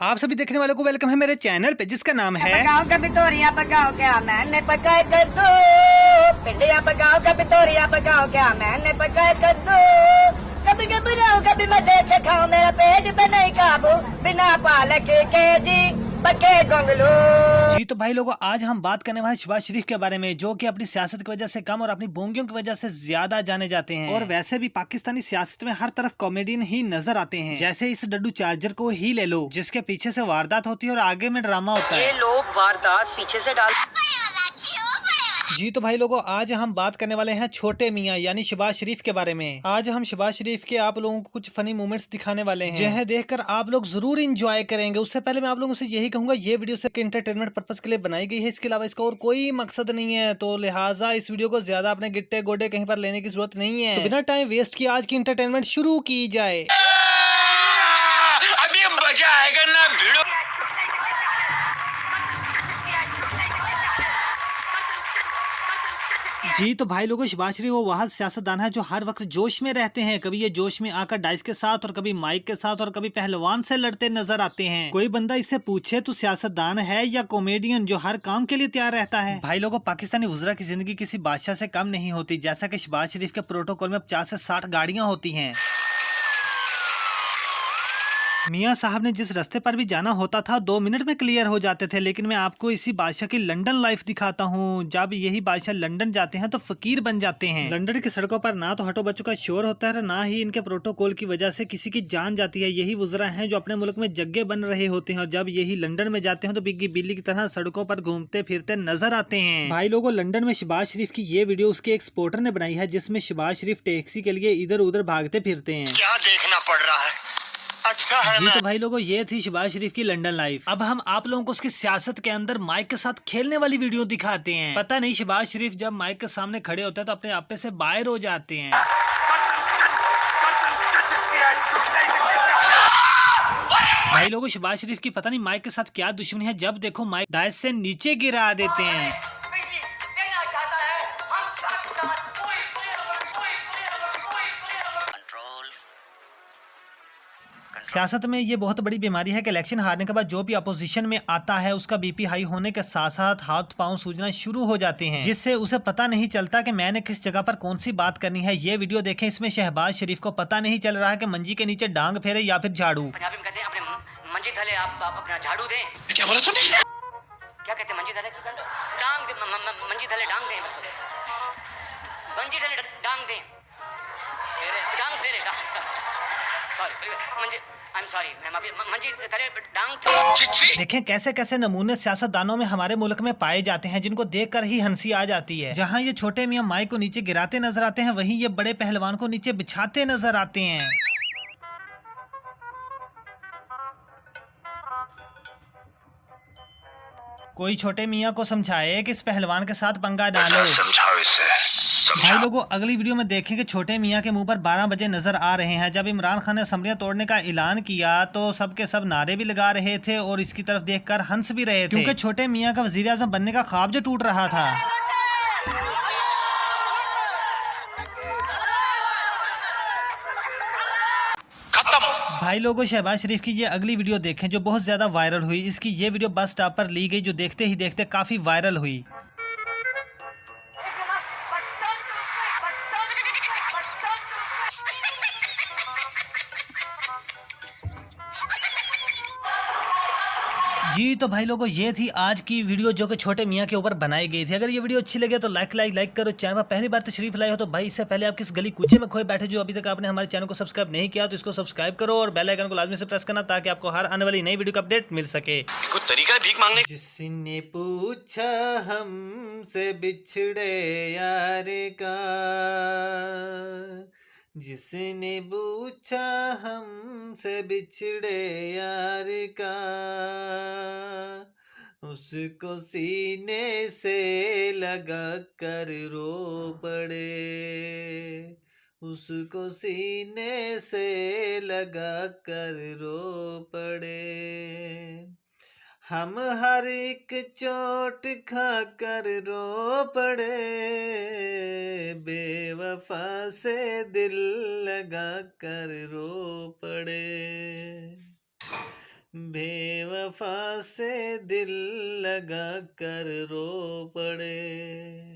आप सभी देखने वालों को वेलकम है मेरे चैनल पे जिसका नाम है पकाओ कभी तोरियां पकाओ क्या मैंने पकाए कद्दू। भिंडियां पकाओ कभी तोरियां पकाओ क्या मैंने पकाए कद्दू। कभी घबराऊं कभी मैं देख से खाऊं मेरा पेट पे नहीं काबू बिना पालक के जी पके गोंगलू। जी तो भाई लोगों, आज हम बात करने वाले शहबाज शरीफ के बारे में, जो कि अपनी सियासत की वजह से कम और अपनी बोंगियों की वजह से ज्यादा जाने जाते हैं। और वैसे भी पाकिस्तानी सियासत में हर तरफ कॉमेडियन ही नजर आते हैं। जैसे इस डड्डू चार्जर को ही ले लो, जिसके पीछे से वारदात होती है और आगे में ड्रामा होता है। ये लोग वारदात पीछे से डाल। जी तो भाई लोगों, आज हम बात करने वाले हैं छोटे मियाँ यानी शहबाज शरीफ के बारे में। आज हम शहबाज शरीफ के आप लोगों को कुछ फनी मोमेंट्स दिखाने वाले हैं, जिन्हें देखकर आप लोग जरूर इंजॉय करेंगे। उससे पहले मैं आप लोगों से यही कहूंगा, ये वीडियो सिर्फ एंटरटेनमेंट पर्पज के लिए बनाई गई है, इसके अलावा इसका और कोई मकसद नहीं है। तो लिहाजा इस वीडियो को ज्यादा अपने गिट्टे गोडे कहीं पर लेने की जरूरत नहीं है। तो बिना टाइम वेस्ट किए आज की एंटरटेनमेंट शुरू की जाए। अभी मजा आएगा ना भिड़ो। जी तो भाई लोगों, शहबाज शरीफ वो वाहद सियासतदान है जो हर वक्त जोश में रहते हैं। कभी ये जोश में आकर डाइस के साथ और कभी माइक के साथ और कभी पहलवान से लड़ते नजर आते हैं। कोई बंदा इससे पूछे तो सियासतदान है या कॉमेडियन जो हर काम के लिए तैयार रहता है। भाई लोगों, पाकिस्तानी वज़रा की जिंदगी किसी बादशाह से कम नहीं होती। जैसा कि शहबाज शरीफ के प्रोटोकॉल में 50 से 60 गाड़ियां होती हैं। मियाँ साहब ने जिस रास्ते पर भी जाना होता था 2 मिनट में क्लियर हो जाते थे। लेकिन मैं आपको इसी बादशाह की लंदन लाइफ दिखाता हूँ। जब यही बादशाह लंदन जाते हैं तो फकीर बन जाते हैं। लंदन की सड़कों पर ना तो हटो बच्चों का शोर होता है, ना ही इनके प्रोटोकॉल की वजह से किसी की जान जाती है। यही वज़रा हैं जो अपने मुल्क में जग्गे बन रहे होते हैं, और जब यही लंदन में जाते हैं तो बिग्गी बिल्ली की तरह सड़कों पर घूमते फिरते नजर आते हैं। भाई लोगों, लंदन में शहबाज शरीफ की ये वीडियो उसके एक स्पोर्टर ने बनाई है, जिसमें शहबाज शरीफ टैक्सी के लिए इधर उधर भागते फिरते हैं। क्या देखना पड़ रहा है? अच्छा है जी ना? तो भाई लोगों, ये थी शहबाज शरीफ की लंदन लाइफ। अब हम आप लोगों को उसकी सियासत के अंदर माइक के साथ खेलने वाली वीडियो दिखाते हैं। पता नहीं शहबाज शरीफ जब माइक के सामने खड़े होते हैं तो अपने आपे से बाहर हो जाते हैं। भाई लोगों, शहबाज शरीफ की पता नहीं माइक के साथ क्या दुश्मनी है, जब देखो माइक डाइस से नीचे गिरा देते हैं। सियासत में ये बहुत बड़ी बीमारी है कि इलेक्शन हारने के बाद जो भी अपोजिशन में आता है उसका बीपी हाई होने के साथ साथ हाथ पांव सूजना शुरू हो जाते हैं, जिससे उसे पता नहीं चलता कि मैंने किस जगह पर कौन सी बात करनी है। ये वीडियो देखें, इसमें शहबाज शरीफ को पता नहीं चल रहा है कि मंजी के नीचे डांग फेरे या फिर झाड़ू। पंजाबी में कहते हैं अपने मंजी थले आप अपना झाड़ू दें। क्या बोला तूने? क्या कहते हैं मंजी थले डांग दे मंजी थले डांग दें। मंजी थले डांग दें डांग फेरे sorry Manji I am sorry मैं माफी मंजी थले डांग। देखें कैसे कैसे नमूने सियासतदानों में हमारे मुल्क में पाए जाते हैं, जिनको देखकर ही हंसी आ जाती है। जहां ये छोटे मियां माइक को नीचे गिराते नजर आते हैं, वहीं ये बड़े पहलवान को नीचे बिछाते नजर आते हैं। कोई छोटे मियां को समझाए कि इस पहलवान के साथ पंगा डालो। समझाओ इसे। भाई लोगों, अगली वीडियो में देखें कि छोटे मियां के मुंह पर 12 बजे नजर आ रहे हैं। जब इमरान खान ने असम्बलियां तोड़ने का ऐलान किया तो सब के सब नारे भी लगा रहे थे और इसकी तरफ देखकर हंस भी रहे थे, क्योंकि छोटे मियां का वजीर आजम बनने का ख्वाब जो टूट रहा था। भाई लोगों, शहबाज शरीफ की ये अगली वीडियो देखें जो बहुत ज्यादा वायरल हुई। इसकी ये वीडियो बस स्टॉप पर ली गई, जो देखते ही देखते काफी वायरल हुई। जी तो भाई लोगों, ये थी आज की वीडियो जो कि छोटे मियां के ऊपर बनाई गई थी। अगर ये वीडियो अच्छी लगे तो लाइक करो। चैनल पर पहली बार तशरीफ लाए हो तो भाई इससे पहले आप किस गली कूचे में खोए बैठे जो अभी तक आपने हमारे चैनल को सब्सक्राइब नहीं किया तो इसको सब्सक्राइब करो और बेल आइकन को लाजमी से प्रेस करना, ताकि आपको हर आने वाली नई वीडियो का अपडेट मिल सके। कोई तरीका है भीख मांगने? जिसने पूछा हमसे बिछड़े यार का, जिसने पूछा हमसे बिछड़े यार का, उसको सीने से लगा कर रो पड़े, उसको सीने से लगा कर रो पड़े। हम हर एक चोट खा कर रो पड़े, बेवफा से दिल लगा कर रो पड़े। बेवफा से दिल लगा कर रो पड़े।